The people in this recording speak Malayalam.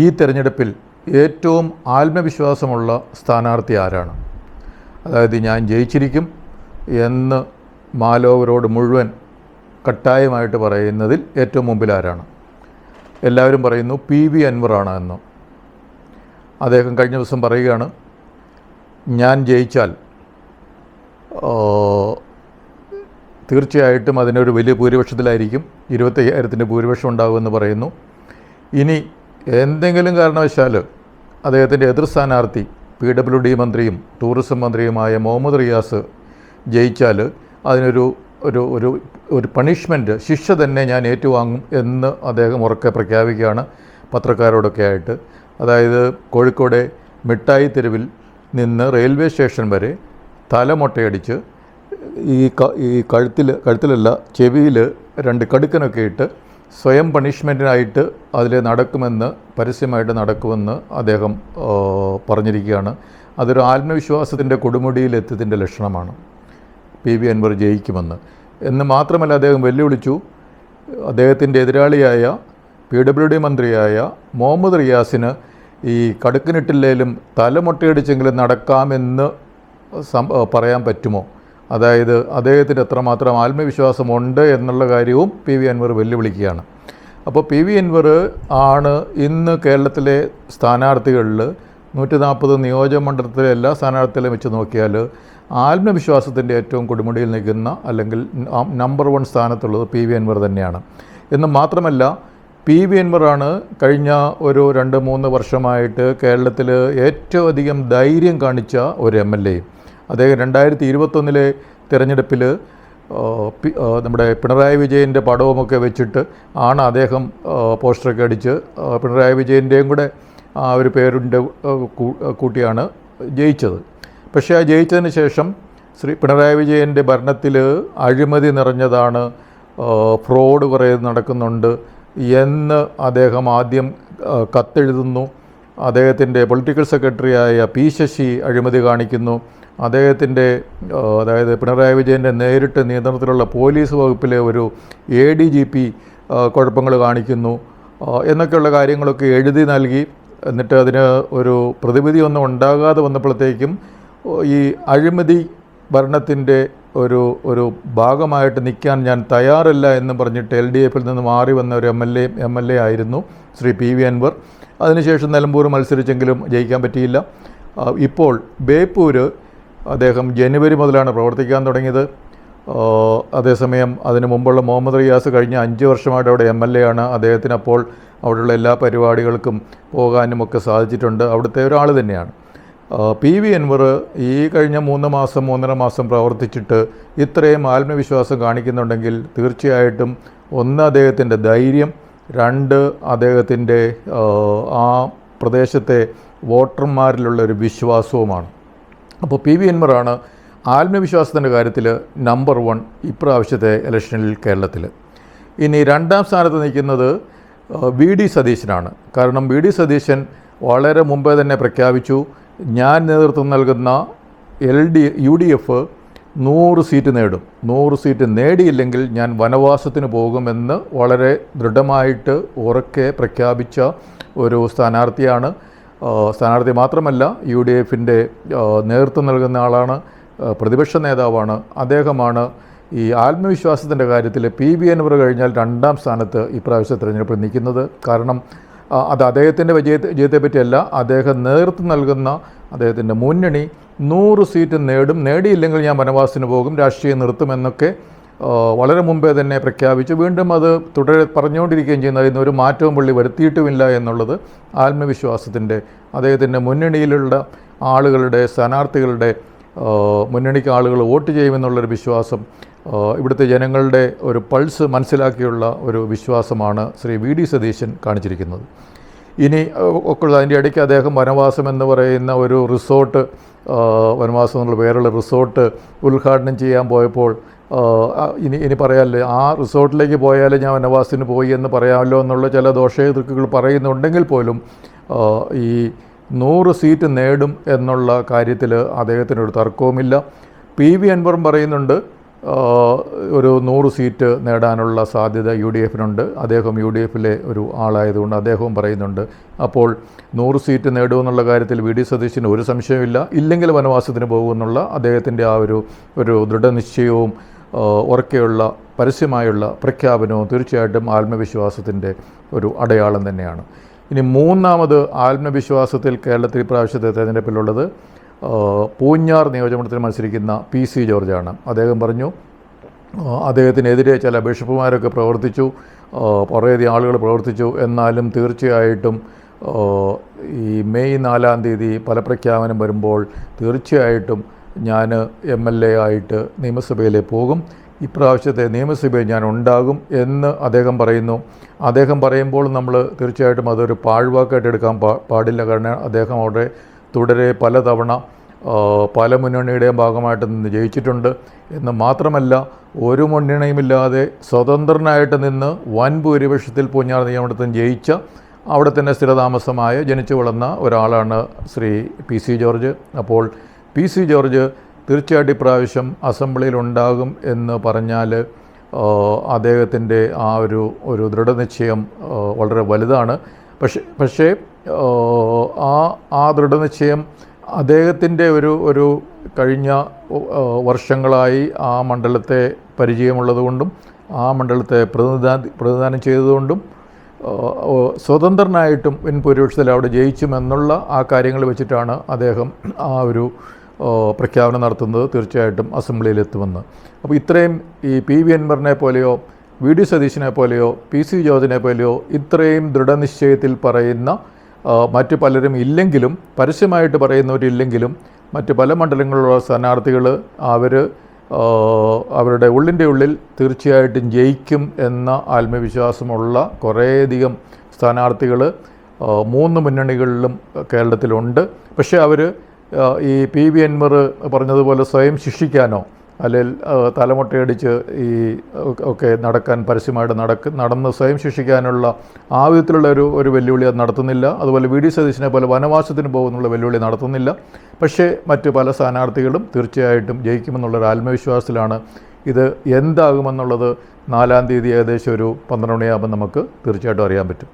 ഈ തെരഞ്ഞെടുപ്പിൽ ഏറ്റവും ആത്മവിശ്വാസമുള്ള സ്ഥാനാർത്ഥി ആരാണ്? അതായത് ഞാൻ ജയിച്ചിരിക്കും എന്ന് മാലോകരോട് മുഴുവൻ കട്ടായമായിട്ട് പറയുന്നതിൽ ഏറ്റവും മുമ്പിൽ ആരാണ്? എല്ലാവരും പറയുന്നു PV അൻവറാണ് എന്ന്. അദ്ദേഹം കഴിഞ്ഞ ദിവസം പറയുകയാണ്, ഞാൻ ജയിച്ചാൽ തീർച്ചയായിട്ടും അതിനൊരു വലിയ ഭൂരിപക്ഷത്തിലായിരിക്കും, 25,000 ഭൂരിപക്ഷം ഉണ്ടാകുമെന്ന് പറയുന്നു. ഇനി എന്തെങ്കിലും കാരണവശാൽ അദ്ദേഹത്തിൻ്റെ എതിർ സ്ഥാനാർത്ഥി PWD മന്ത്രിയും ടൂറിസം മന്ത്രിയുമായ മുഹമ്മദ് റിയാസ് ജയിച്ചാൽ അതിനൊരു ഒരു ഒരു ഒരു പണിഷ്മെൻറ്റ്, ശിക്ഷ തന്നെ ഞാൻ ഏറ്റുവാങ്ങും എന്ന് അദ്ദേഹം ഉറക്കെ പ്രഖ്യാപിക്കുകയാണ് പത്രക്കാരോടൊക്കെ ആയിട്ട്. അതായത് കോഴിക്കോട് മിഠായി തെരുവിൽ നിന്ന് റെയിൽവേ സ്റ്റേഷൻ വരെ തലമൊട്ടയടിച്ച് ഈ കഴുത്തിലല്ല ചെവിയിൽ 2 കടുക്കനൊക്കെ ഇട്ട് സ്വയം പണിഷ്മെൻറ്റിനായിട്ട് അതിൽ നടക്കുമെന്ന്, പരസ്യമായിട്ട് നടക്കുമെന്ന് അദ്ദേഹം പറഞ്ഞിരിക്കുകയാണ്. അതൊരു ആത്മവിശ്വാസത്തിൻ്റെ കൊടുമുടിയിലെത്തിയതിൻ്റെ ലക്ഷണമാണ്. PV അൻവർ ജയിക്കുമെന്ന് എന്ന് മാത്രമല്ല, അദ്ദേഹം വെല്ലുവിളിച്ചു അദ്ദേഹത്തിൻ്റെ എതിരാളിയായ PWD മന്ത്രിയായ മുഹമ്മദ് റിയാസിന് ഈ കടുക്കനിട്ടില്ലേലും തലമൊട്ടയടിച്ചെങ്കിലും നടക്കാമെന്ന് പറയാൻ പറ്റുമോ? അതായത് അദ്ദേഹത്തിന് എത്രമാത്രം ആത്മവിശ്വാസമുണ്ട് എന്നുള്ള കാര്യവും PV അൻവർ വെല്ലുവിളിക്കുകയാണ്. അപ്പോൾ PV അൻവർ ആണ് ഇന്ന് കേരളത്തിലെ സ്ഥാനാർത്ഥികളിൽ 140 നിയോജകമണ്ഡലത്തിലെ എല്ലാ സ്ഥാനാർത്ഥികളെയും വെച്ച് നോക്കിയാൽ ആത്മവിശ്വാസത്തിൻ്റെ ഏറ്റവും കൊടുമുടിയിൽ നിൽക്കുന്ന, അല്ലെങ്കിൽ നമ്പർ 1 സ്ഥാനത്തുള്ളത് PV അൻവർ തന്നെയാണ്. എന്ന് മാത്രമല്ല, PV അൻവറാണ് കഴിഞ്ഞ ഒരു 2-3 വർഷമായിട്ട് കേരളത്തിൽ ഏറ്റവും അധികം ധൈര്യം കാണിച്ച ഒരു MLA. അദ്ദേഹം 2021 തിരഞ്ഞെടുപ്പിൽ നമ്മുടെ പിണറായി വിജയൻ്റെ പടവുമൊക്കെ വെച്ചിട്ട് ആണ് അദ്ദേഹം പോസ്റ്ററൊക്കെ അടിച്ച് പിണറായി വിജയൻ്റെയും കൂടെ ആ ഒരു പേരിൻ്റെ കൂട്ടിയാണ് ജയിച്ചത്. പക്ഷേ ആ ജയിച്ചതിന് ശേഷം പിണറായി വിജയൻ്റെ ഭരണത്തിൽ അഴിമതി നിറഞ്ഞതാണ്, ഫ്രോഡ് കുറേ നടക്കുന്നുണ്ട് എന്ന് അദ്ദേഹം ആദ്യം കത്തെഴുതുന്നു. അദ്ദേഹത്തിൻ്റെ പൊളിറ്റിക്കൽ സെക്രട്ടറിയായ P ശശി അഴിമതി കാണിക്കുന്നു. അദ്ദേഹത്തിൻ്റെ അതായത് പിണറായി വിജയൻ്റെ നേരിട്ട് നിയന്ത്രണത്തിലുള്ള പോലീസ് വകുപ്പിലെ ഒരു ADGP കുഴപ്പങ്ങൾ കാണിക്കുന്നു എന്നൊക്കെയുള്ള കാര്യങ്ങളൊക്കെ എഴുതി നൽകി. എന്നിട്ട് അതിന് ഒരു പ്രതിവിധി ഒന്നും ഉണ്ടാകാതെ വന്നപ്പോഴത്തേക്കും ഈ അഴിമതി ഭരണത്തിൻ്റെ ഒരു ഭാഗമായിട്ട് നിൽക്കാൻ ഞാൻ തയ്യാറല്ല എന്ന് പറഞ്ഞിട്ട് LDFിൽ നിന്ന് മാറി വന്ന ഒരു MLA ആയിരുന്നു ശ്രീ PV അൻവർ. അതിനുശേഷം നിലമ്പൂർ മത്സരിച്ചെങ്കിലും ജയിക്കാൻ പറ്റിയില്ല. ഇപ്പോൾ ബേപ്പൂർ അദ്ദേഹം ജനുവരി മുതലാണ് പ്രവർത്തിക്കാൻ തുടങ്ങിയത്. അതേസമയം അതിന് മുമ്പുള്ള മുഹമ്മദ് റിയാസ് കഴിഞ്ഞ 5 വർഷമായിട്ട് അവിടെ MLA ആണ്. അദ്ദേഹത്തിന് അപ്പോൾ അവിടെയുള്ള എല്ലാ പരിപാടികൾക്കും പോകാനുമൊക്കെ സാധിച്ചിട്ടുണ്ട്. അവിടുത്തെ ഒരാൾ തന്നെയാണ്. PV അൻവർ ഈ കഴിഞ്ഞ 3-3.5 മാസം പ്രവർത്തിച്ചിട്ട് ഇത്രയും ആത്മവിശ്വാസം കാണിക്കുന്നുണ്ടെങ്കിൽ തീർച്ചയായിട്ടും 1 അദ്ദേഹത്തിൻ്റെ ധൈര്യം, 2 അദ്ദേഹത്തിൻ്റെ ആ പ്രദേശത്തെ വോട്ടർമാരിലുള്ള ഒരു വിശ്വാസവുമാണ്. അപ്പോൾ PV അൻവറാണ് ആത്മവിശ്വാസത്തിൻ്റെ കാര്യത്തിൽ നമ്പർ 1 ഇപ്രാവശ്യത്തെ ഇലക്ഷനിൽ കേരളത്തിൽ. ഇനി 2ാം സ്ഥാനത്ത് നിൽക്കുന്നത് VD സതീശനാണ്. കാരണം VD സതീശൻ വളരെ മുമ്പേ തന്നെ പ്രഖ്യാപിച്ചു, ഞാൻ നേതൃത്വം നൽകുന്ന UDF 100 സീറ്റ് നേടും, 100 സീറ്റ് നേടിയില്ലെങ്കിൽ ഞാൻ വനവാസത്തിന് പോകുമെന്ന് വളരെ ദൃഢമായിട്ട് ഉറക്കെ പ്രഖ്യാപിച്ച ഒരു സ്ഥാനാർത്ഥിയാണ്. സ്ഥാനാർത്ഥി മാത്രമല്ല, UDFൻ്റെ നേതൃത്വം നൽകുന്ന ആളാണ്, പ്രതിപക്ഷ നേതാവാണ്. അദ്ദേഹമാണ് ഈ ആത്മവിശ്വാസത്തിൻ്റെ കാര്യത്തിൽ PV അൻവർ കഴിഞ്ഞാൽ 2ാം സ്ഥാനത്ത് ഇപ്രാവശ്യത്തെ തിരഞ്ഞെടുപ്പിൽ നിൽക്കുന്നത്. കാരണം അത് അദ്ദേഹത്തിൻ്റെ വിജയത്തെപ്പറ്റിയല്ല, അദ്ദേഹം നേതൃത്വം നൽകുന്ന അദ്ദേഹത്തിൻ്റെ മുന്നണി 100 സീറ്റ് നേടും, നേടിയില്ലെങ്കിൽ ഞാൻ വനവാസത്തിന് പോകും, രാഷ്ട്രീയം നിർത്തുമെന്നൊക്കെ വളരെ മുമ്പേ തന്നെ പ്രഖ്യാപിച്ചു. വീണ്ടും അത് പറഞ്ഞുകൊണ്ടിരിക്കുകയും ചെയ്യുന്നത് അതിന് ഒരു മാറ്റവും പുള്ളി വരുത്തിയിട്ടുമില്ല എന്നുള്ളത് ആത്മവിശ്വാസത്തിൻ്റെ, അദ്ദേഹത്തിൻ്റെ മുന്നണിയിലുള്ള ആളുകളുടെ, സ്ഥാനാർത്ഥികളുടെ മുന്നണിക്ക് ആളുകൾ വോട്ട് ചെയ്യുമെന്നുള്ളൊരു വിശ്വാസം, ഇവിടുത്തെ ജനങ്ങളുടെ ഒരു പൾസ് മനസ്സിലാക്കിയുള്ള ഒരു വിശ്വാസമാണ് ശ്രീ VD സതീശൻ കാണിച്ചിരിക്കുന്നത്. ഇനി ഒക്കെ അതിൻ്റെ ഇടയ്ക്ക് അദ്ദേഹം വനവാസം എന്ന് പറയുന്ന ഒരു റിസോർട്ട്, വനവാസം എന്നുള്ള പേരുള്ള റിസോർട്ട് ഉദ്ഘാടനം ചെയ്യാൻ പോയപ്പോൾ ഇനി പറയാമല്ലോ, ആ റിസോർട്ടിലേക്ക് പോയാൽ ഞാൻ വനവാസത്തിന് പോയി എന്ന് പറയാമല്ലോ എന്നുള്ള ചില ദോഷേതൃക്കുകൾ പറയുന്നുണ്ടെങ്കിൽ പോലും ഈ 100 സീറ്റ് നേടും എന്നുള്ള കാര്യത്തിൽ അദ്ദേഹത്തിനൊരു തർക്കവുമില്ല. PV അൻവറും പറയുന്നുണ്ട് ഒരു 100 സീറ്റ് നേടാനുള്ള സാധ്യത UDFനുണ്ട്. അദ്ദേഹം UDFിലെ ഒരു ആളായതുകൊണ്ട് അദ്ദേഹവും പറയുന്നുണ്ട്. അപ്പോൾ 100 സീറ്റ് നേടുമെന്നുള്ള കാര്യത്തിൽ VD സതീശന് ഒരു സംശയമില്ല. ഇല്ലെങ്കിൽ വനവാസത്തിന് പോകുമെന്നുള്ള അദ്ദേഹത്തിൻ്റെ ആ ഒരു ദൃഢനിശ്ചയവും ഉറക്കെയുള്ള പരസ്യമായുള്ള പ്രഖ്യാപനവും തീർച്ചയായിട്ടും ആത്മവിശ്വാസത്തിൻ്റെ ഒരു അടയാളം തന്നെയാണ്. ഇനി മൂന്നാമത് ആത്മവിശ്വാസത്തിൽ കേരളത്തിൽ പ്രാവശ്യത്തെ തെരഞ്ഞെടുപ്പിലുള്ളത് പൂഞ്ഞാർ നിയോജകമണ്ഡലത്തിൽ മത്സരിക്കുന്ന PC ജോർജാണ്. അദ്ദേഹം പറഞ്ഞു അദ്ദേഹത്തിനെതിരെ ചില ബിഷപ്പുമാരൊക്കെ പ്രവർത്തിച്ചു, കുറേയധികം ആളുകൾ പ്രവർത്തിച്ചു. എന്നാലും തീർച്ചയായിട്ടും ഈ മെയ് 4-ാം തീയതി ഫലപ്രഖ്യാപനം വരുമ്പോൾ തീർച്ചയായിട്ടും ഞാൻ MLA ആയിട്ട് നിയമസഭയിലേക്ക് പോകും. ഇപ്രാവശ്യത്തെ നിയമസഭയിൽ ഞാൻ ഉണ്ടാകും എന്ന് അദ്ദേഹം പറയുന്നു. അദ്ദേഹം പറയുമ്പോൾ നമ്മൾ തീർച്ചയായിട്ടും അതൊരു പാഴ്വാക്കായിട്ട് എടുക്കാൻ പാടില്ല. കാരണം അദ്ദേഹം അവിടെ തുടരെ പലതവണ പല മുന്നണിയുടെയും ഭാഗമായിട്ട് നിന്ന് ജയിച്ചിട്ടുണ്ട് എന്ന് മാത്രമല്ല, ഒരു മുന്നണിയുമില്ലാതെ സ്വതന്ത്രനായിട്ട് നിന്ന് വൻ ഭൂരിപക്ഷത്തിൽ പൂഞ്ഞാർ നിയമനത്തിൽ ജയിച്ച അവിടെ തന്നെ സ്ഥിരതാമസമായ ജനിച്ചു വളർന്ന ഒരാളാണ് ശ്രീ PC ജോർജ്. അപ്പോൾ PC ജോർജ് തീർച്ചയായിട്ടും ഇപ്രാവശ്യം അസംബ്ലിയിൽ ഉണ്ടാകും എന്ന് പറഞ്ഞാൽ അദ്ദേഹത്തിൻ്റെ ആ ഒരു ദൃഢനിശ്ചയം വളരെ വലുതാണ്. പക്ഷേ ആ ദൃഢനിശ്ചയം അദ്ദേഹത്തിൻ്റെ ഒരു കഴിഞ്ഞ വർഷങ്ങളായി ആ മണ്ഡലത്തെ പരിചയമുള്ളതുകൊണ്ടും ആ മണ്ഡലത്തെ പ്രതിനിധാനം ചെയ്തതുകൊണ്ടും സ്വതന്ത്രനായിട്ടും വൻ ഭൂരിപക്ഷത്തിൽ അവിടെ ജയിച്ചുമെന്നുള്ള ആ കാര്യങ്ങൾ വെച്ചിട്ടാണ് അദ്ദേഹം ആ ഒരു പ്രഖ്യാപനം നടത്തുന്നത് തീർച്ചയായിട്ടും അസംബ്ലിയിലെത്തുമെന്ന്. അപ്പോൾ ഇത്രയും ഈ PV അൻവറിനെ പോലെയോ VD സതീശനെ പോലെയോ PC ജോർജിനെ പോലെയോ ഇത്രയും ദൃഢനിശ്ചയത്തിൽ പറയുന്ന മറ്റ് പലരും ഇല്ലെങ്കിലും, പരസ്യമായിട്ട് പറയുന്നവരില്ലെങ്കിലും, മറ്റ് പല മണ്ഡലങ്ങളിലുള്ള സ്ഥാനാർത്ഥികൾ അവരുടെ ഉള്ളിൻ്റെ ഉള്ളിൽ തീർച്ചയായിട്ടും ജയിക്കും എന്ന ആത്മവിശ്വാസമുള്ള കുറേയധികം സ്ഥാനാർത്ഥികൾ 3 മുന്നണികളിലും കേരളത്തിലുണ്ട്. പക്ഷേ അവർ ഈ PV അൻവർ പറഞ്ഞതുപോലെ സ്വയം ശിക്ഷിക്കാനോ അല്ലെങ്കിൽ തലമുട്ടയടിച്ച് ഈ ഒക്കെ നടക്കാൻ പരസ്യമായിട്ട് നടന്ന് സ്വയം ശിക്ഷിക്കാനുള്ള ആ വിധത്തിലുള്ള ഒരു വെല്ലുവിളി അത് നടത്തുന്നില്ല. അതുപോലെ VD സതീശനെ പോലെ വനവാസത്തിന് പോകുന്നുള്ള വെല്ലുവിളി നടത്തുന്നില്ല. പക്ഷേ മറ്റ് പല സ്ഥാനാർത്ഥികളും തീർച്ചയായിട്ടും ജയിക്കുമെന്നുള്ളൊരു ആത്മവിശ്വാസത്തിലാണ്. ഇത് എന്താകുമെന്നുള്ളത് 4-ാം തീയതി ഏകദേശം ഒരു 12 മണിയാകുമ്പോൾ നമുക്ക് തീർച്ചയായിട്ടും അറിയാൻ പറ്റും.